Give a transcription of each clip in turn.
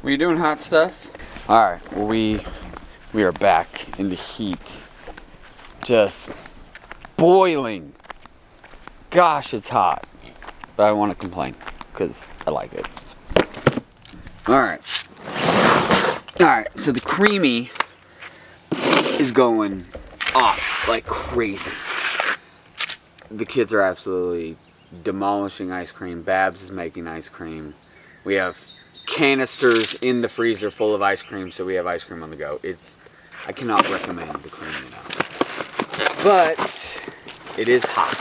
Were you doing hot stuff? Alright, well we are back in the heat. Just boiling. Gosh, it's hot. But I don't want to complain, because I like it. Alright. Alright, so the Creami is going off like crazy. The kids are absolutely demolishing ice cream. Babs is making ice cream. We have canisters in the freezer full of ice cream, so we have ice cream on the go. I cannot recommend the Creami enough. But it is hot.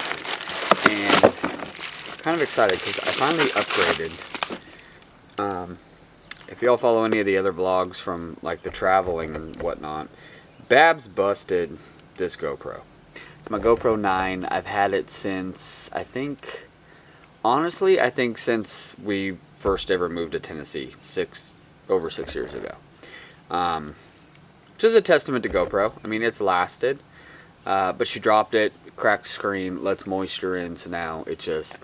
And I'm kind of excited because I finally upgraded. If y'all follow any of the other vlogs from like the traveling and whatnot, Babs busted this GoPro. It's my GoPro 9. I've had it since, honestly, I think since we first ever moved to Tennessee, over 6 years ago. Which is a testament to GoPro. I mean, it's lasted. But she dropped it, cracked screen, lets moisture in, so now it's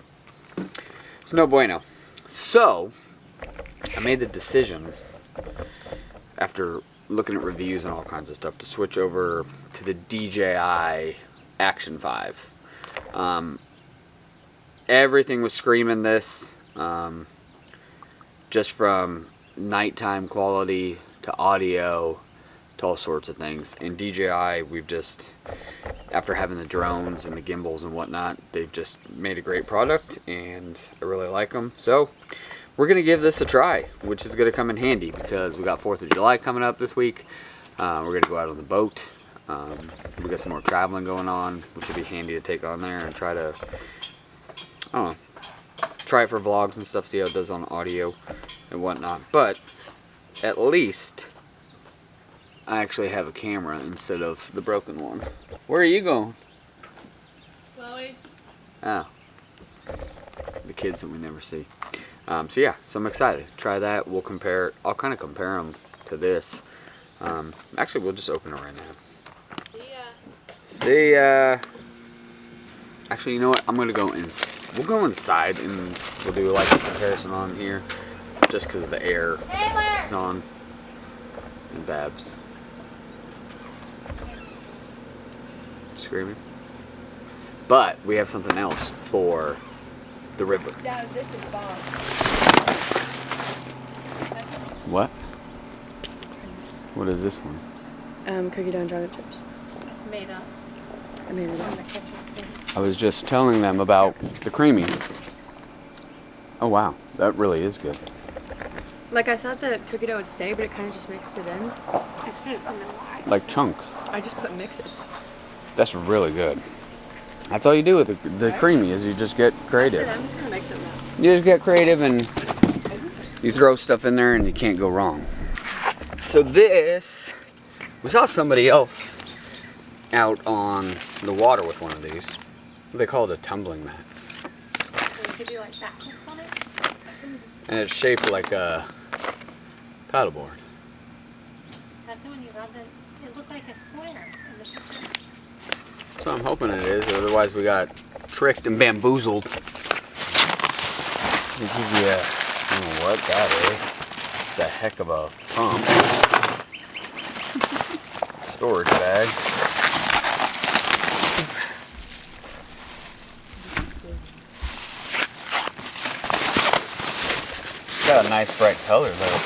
no bueno. So, I made the decision, after looking at reviews and all kinds of stuff, to switch over to the DJI Action 5. Everything was screaming this, just from nighttime quality to audio to all sorts of things. And DJI, we've just, after having the drones and the gimbals and whatnot, they've just made a great product, and I really like them. So we're going to give this a try, which is going to come in handy because we got 4th of July coming up this week. We're going to go out on the boat. We got some more traveling going on, which will be handy to take on there and try to, I don't know, try it for vlogs and stuff, see how it does on audio and whatnot. But at least I actually have a camera instead of the broken one. Where are you going? Chloe's. Oh. The kids that we never see. So yeah, so I'm excited. Try that. We'll compare. I'll kind of compare them to this. Actually, we'll just open it right now. See ya. See ya. Actually, you know what? I'm gonna go in. We'll go inside and we'll do like a comparison on here, just because the air is on. And Babs screaming. But we have something else for the river. Yeah, this is bomb. What? What is this one? Cookie dough and chocolate chips. It's made up I made it in up. the kitchen sink. I was just telling them about the Creami. Oh wow, that really is good. Like, I thought the cookie dough would stay, but it kind of just mixed it in. It's just gonna lie. Like chunks. I just put mix it. That's really good. That's all you do with the Creami is you just get I creative. said, I'm just gonna mix it now. You just get creative and you throw stuff in there and you can't go wrong. So this, we saw somebody else out on the water with one of these. They call it a tumbling mat. So you could do like backflips on it. And it's shaped like a paddleboard. That's the one you loved. It looked like a square in the picture. So I'm hoping it is, otherwise we got tricked and bamboozled. Let me give you I don't know what that is. It's a heck of a pump. Storage bag. Got a nice bright color though.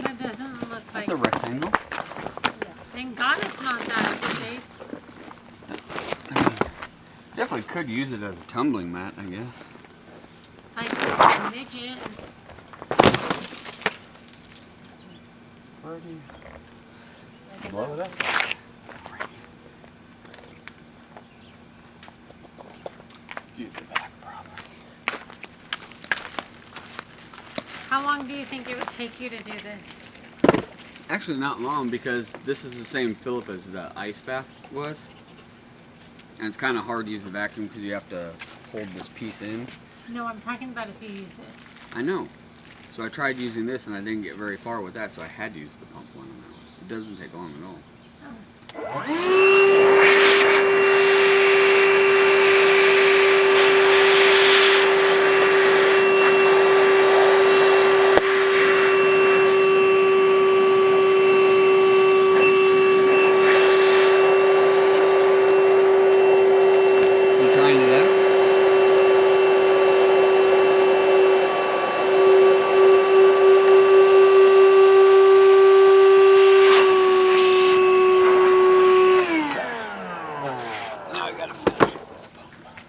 That doesn't look like. It's a rectangle. Yeah. Thank God it's not that shape. Definitely could use it as a tumbling mat, I guess. Like a midget. Where do you blow it up? Use the back probably. How long do you think it would take you to do this? Actually not long, because this is the same Phillip as the ice bath was. And it's kind of hard to use the vacuum because you have to hold this piece in. No, I'm talking about if you use this. I know. So I tried using this and I didn't get very far with that, so I had to use the pump one on that one. It doesn't take long at all. You trying it out?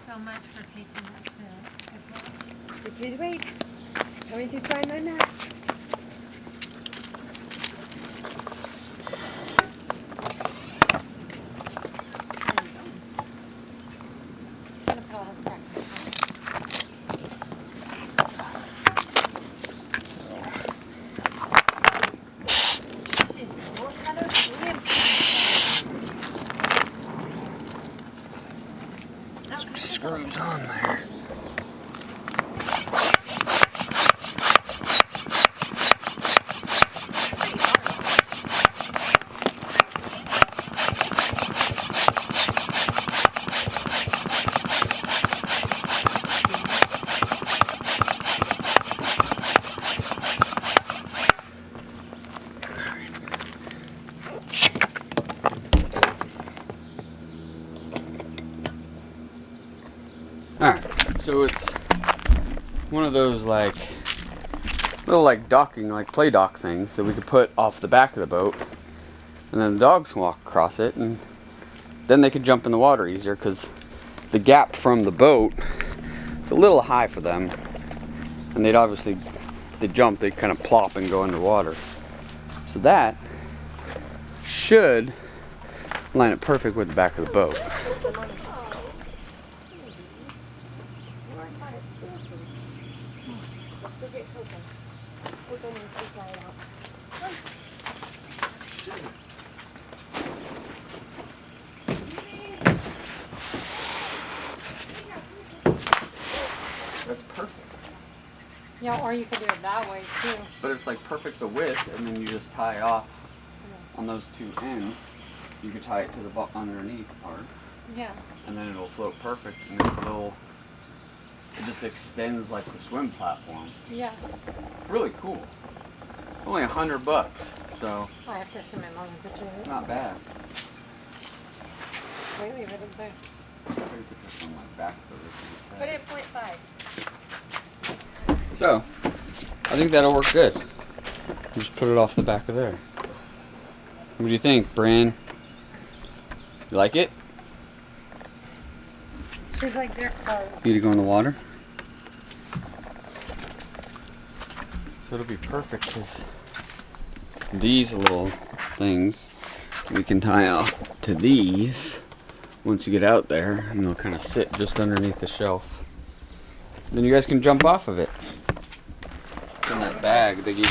So much for taking it to. Please wait. Coming to try my mat. I'm gonna put all this back. Screws on there. Alright, so it's one of those like little like docking, like play dock things that we could put off the back of the boat, and then the dogs can walk across it, and then they could jump in the water easier because the gap from the boat is a little high for them, and they'd obviously, if they jump, they'd kind of plop and go underwater. So that should line up perfect with the back of the boat. That's perfect. Yeah, or you could do it that way too. But it's like perfect the width, and then you just tie off on those two ends. You could tie it to the underneath part, Yeah. and then it'll float perfect. And this little, it just extends like the swim platform. Yeah. Really cool. Only $100, so I have to send my mom a picture of it. not bad. Wait, leave it up there. I'm gonna put this on my back for this. Put it 0.5. So, I think that'll work good. Just put it off the back of there. What do you think, Bran? You like it? She's like, they're closed. You to go in the water? So it'll be perfect because these little things we can tie off to these once you get out there, and they'll kind of sit just underneath the shelf. Then you guys can jump off of it. So in that bag, they give you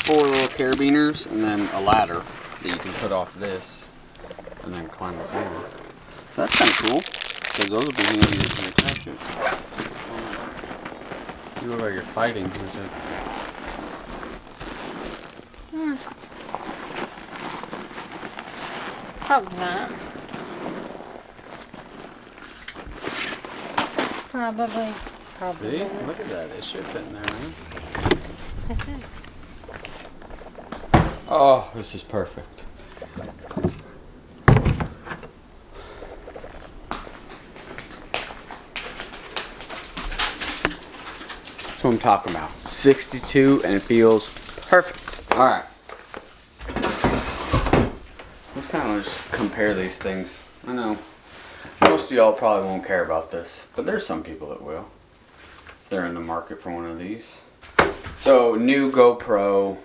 4 little carabiners and then a ladder that you can put off this and then climb up over. So that's kind of cool because those will be handy if you attach it. You look like you're fighting. Is it? Probably not. Probably. See? Look at that. It should fit in there, man. This is. Oh, this is perfect. That's what I'm talking about. 62 and it feels perfect. Alright. Let's kind of just compare these things. I know most of y'all probably won't care about this, but there's some people that will. If they're in the market for one of these. So, new GoPro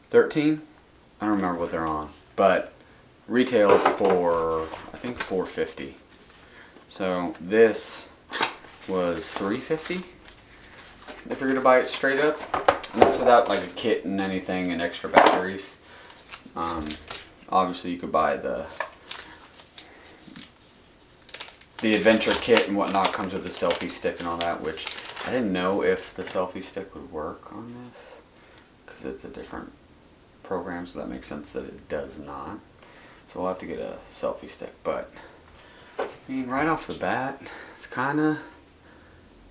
13? I don't remember what they're on, but retails for, I think, $450. So this was $350 if you're gonna buy it straight up, and that's without like a kit and anything and extra batteries. Obviously, you could buy the adventure kit and whatnot. Comes with the selfie stick and all that, which I didn't know if the selfie stick would work on this because it's a different program, so that makes sense that it does not. So we'll have to get a selfie stick, but I mean, right off the bat, it's kind of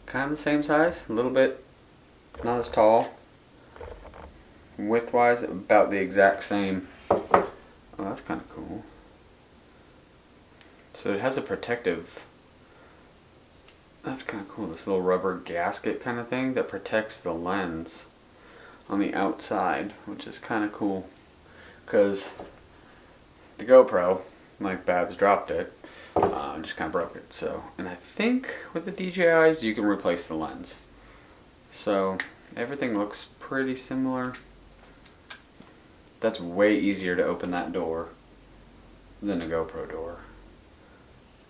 the same size, a little bit not as tall. Width-wise, about the exact same. Oh, that's kind of cool. So it has a protective. That's kind of cool. This little rubber gasket kind of thing that protects the lens on the outside, which is kind of cool. Because the GoPro, like Babs dropped it, just kind of broke it. So, and I think with the DJIs you can replace the lens. So everything looks pretty similar. That's way easier to open that door than a GoPro door.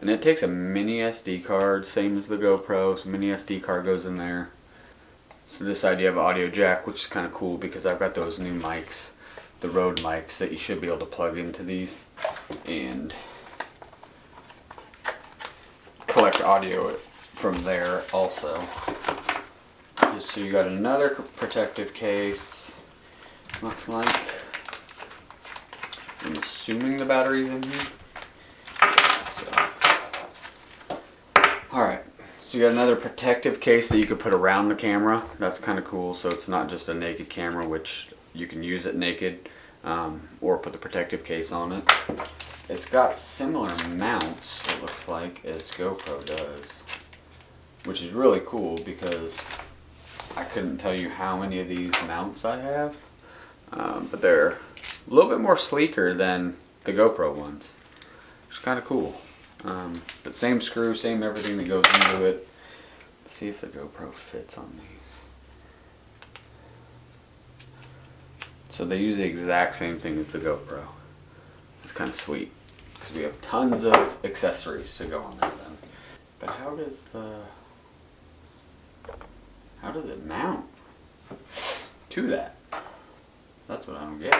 And it takes a mini SD card, same as the GoPro, so mini SD card goes in there. So this idea of audio jack, which is kind of cool because I've got those new mics, the Rode mics that you should be able to plug into these and collect audio from there also. Just so you got another protective case, looks like. I'm assuming the battery's in here. Alright, so you got another protective case that you could put around the camera. That's kind of cool, so it's not just a naked camera, which you can use it naked, or put the protective case on it. It's got similar mounts, it looks like, as GoPro does, which is really cool because I couldn't tell you how many of these mounts I have, but they're a little bit more sleeker than the GoPro ones, which is kind of cool. But same screw, same everything that goes into it. Let's see if the GoPro fits on these. So they use the exact same thing as the GoPro. It's kind of sweet because we have tons of accessories to go on there then. But how does it mount to that? That's what I don't get.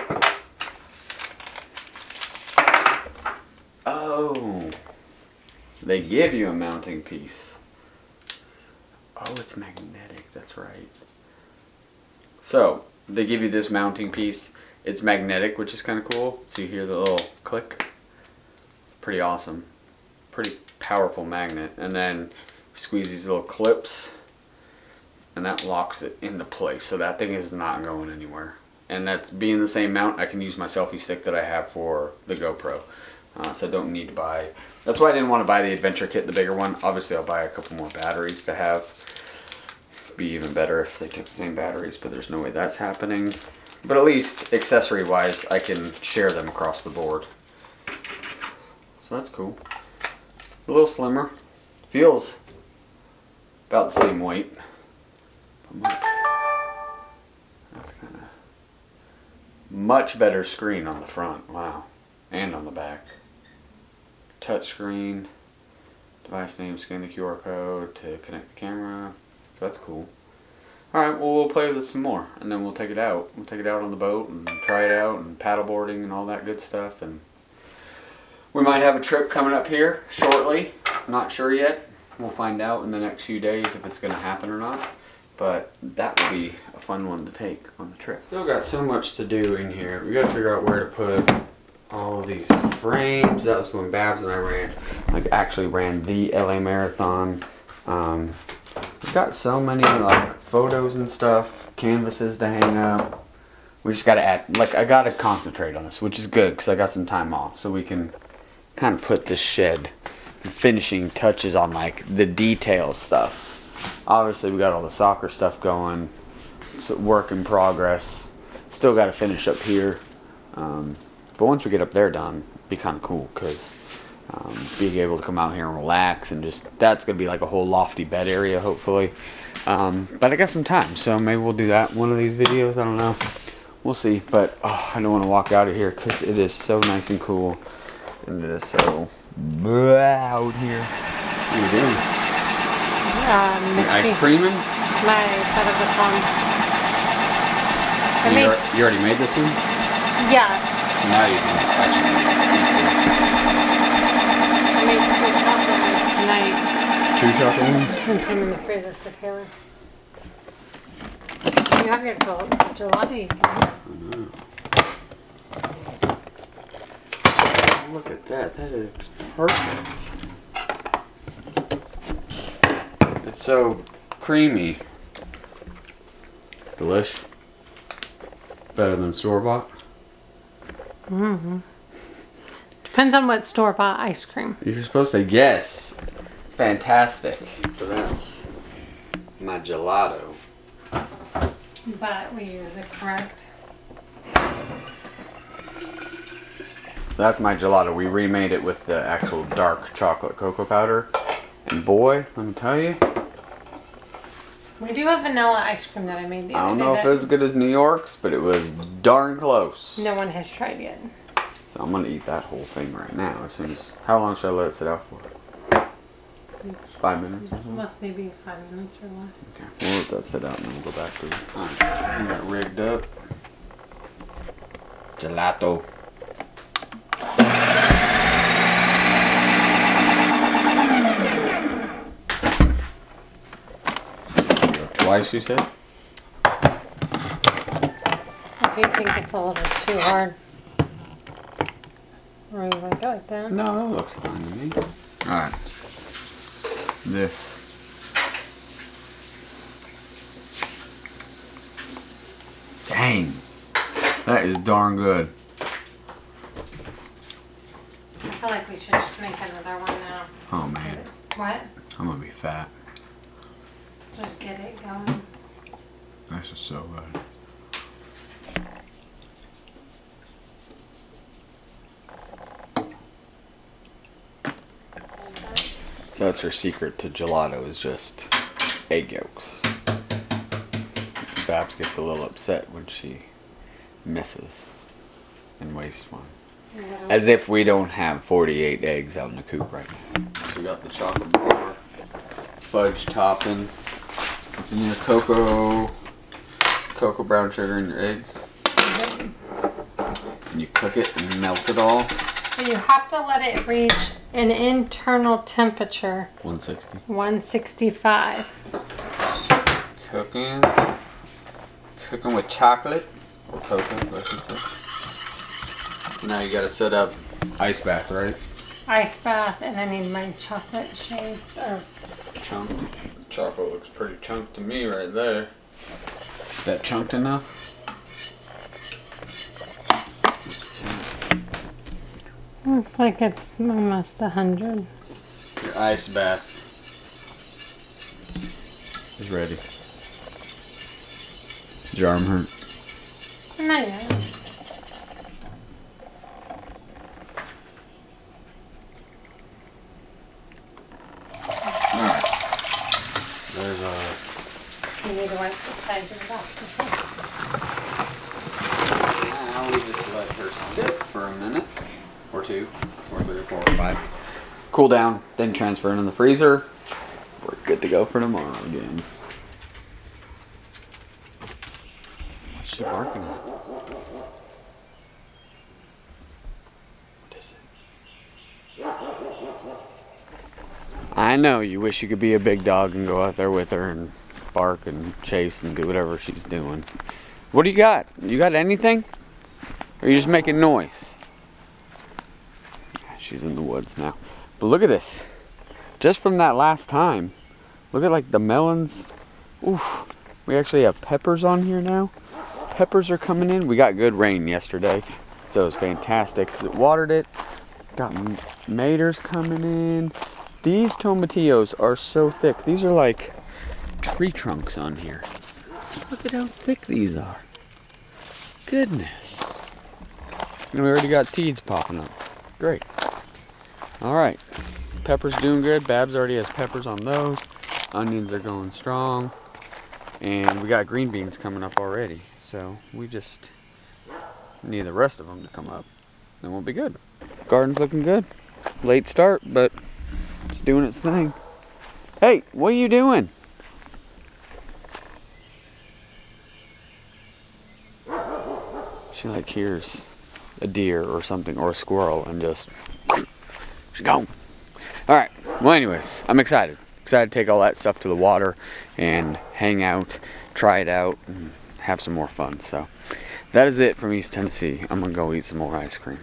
Oh, they give you a mounting piece. Oh, it's magnetic, that's right. So, they give you this mounting piece. It's magnetic, which is kind of cool. So you hear the little click. Pretty awesome. Pretty powerful magnet. And then squeeze these little clips and that locks it into place. So that thing is not going anywhere. And that's being the same mount, I can use my selfie stick that I have for the GoPro. So I don't need to buy. That's why I didn't want to buy the adventure kit, the bigger one. Obviously I'll buy a couple more batteries to have. Be even better if they took the same batteries, but there's no way that's happening. But at least accessory wise I can share them across the board. So that's cool. It's a little slimmer. Feels about the same weight. That's kind of much better screen on the front. Wow. And on the back. Touch screen, device name, scan the QR code to connect the camera. So that's cool. Alright, well we'll play with this some more and then we'll take it out. We'll take it out on the boat and try it out and paddleboarding and all that good stuff. And we might have a trip coming up here shortly. Not sure yet. We'll find out in the next few days if it's going to happen or not. But that will be a fun one to take on the trip. Still got so much to do in here. We got to figure out where to put all of these frames. That was when Babs and I actually ran the LA Marathon. We've got so many photos and stuff, canvases to hang up. We just got to add, I got to concentrate on this, which is good because I got some time off, so we can kind of put this shed finishing touches on the detail stuff. Obviously we got all the soccer stuff going. It's a work in progress. Still got to finish up here. But once we get up there done, it'd be kind of cool because being able to come out here and relax and just, that's going to be like a whole lofty bed area hopefully. But I got some time, so maybe we'll do that one of these videos. I don't know. We'll see. But I don't want to walk out of here because it is so nice and cool. And it is so out here. What are you doing? Ice creaming? My butter You already made this one? Yeah. So now you can actually eat this. I made 2 chocolate ones tonight. 2 chocolate ones? And put them in the freezer for Taylor. You have your gelato, you can. Look at that. That is perfect. It's so creamy. Delish. Better than store-bought. Depends on what store-bought ice cream. You're supposed to guess. It's fantastic. So that's my gelato. But we use it correct. So that's my gelato. We remade it with the actual dark chocolate cocoa powder. And boy, let me tell you. We do have vanilla ice cream that I made the I other don't day. know if it was as good as New York's, but it was darn close. No one has tried yet. So I'm gonna eat that whole thing right now as soon as. How long should I let it sit out for? 5 minutes or something? Well, maybe 5 minutes or less. Okay, we'll let that sit out and then we'll go back to it. Alright, we got rigged up. Gelato. Twice, you said? If you think it's a little too hard. Or you like it like that? No, that looks fine to me. Alright. This. Dang. That is darn good. I feel like we should just make another one now. Oh man. What? I'm gonna be fat. Just get it going. This is so good. So that's her secret to gelato is just egg yolks. Babs gets a little upset when she misses and wastes one. As if we don't have 48 eggs out in the coop right now. We got the chocolate bar, fudge topping. It's in your cocoa brown sugar in your eggs. And you cook it and melt it all. But you have to let it reach an internal temperature. 160. 165. Cooking with chocolate or cocoa, I should say. Now you gotta set up ice bath, right? Ice bath, and I need my chocolate shaved or Chunked. Chocolate looks pretty chunked to me right there. Is that chunked enough? looks like it's almost 100. Your ice bath is ready. Does your arm hurt? Not yet. Alright. There's You need to wipe the sides of it off. now we just let her sit for a minute. Or 2, or 3, or 4, or 5. Cool down, then transfer it in the freezer. We're good to go for tomorrow again. What's she barking at? What is it? I know you wish you could be a big dog and go out there with her and bark and chase and do whatever she's doing. What do you got? You got anything? Or are you just making noise? She's in the woods now. But look at this. Just from that last time. Look at like the melons. Oof. We actually have peppers on here now. Peppers are coming in. We got good rain yesterday. So it was fantastic. It watered it. Got maters coming in. These tomatillos are so thick. These are like tree trunks on here. Look at how thick these are. Goodness. And we already got seeds popping up. Great. Alright, pepper's doing good. Babs already has peppers on those. Onions are going strong. And we got green beans coming up already. So we just need the rest of them to come up. Then we'll be good. Garden's looking good. Late start, but it's doing its thing. Hey, what are you doing? She like hears a deer or something or a squirrel and just... She's gone. Alright, well anyways, I'm excited excited to take all that stuff to the water and hang out, try it out, and have some more fun. So that is it from East Tennessee. I'm gonna go eat some more ice cream.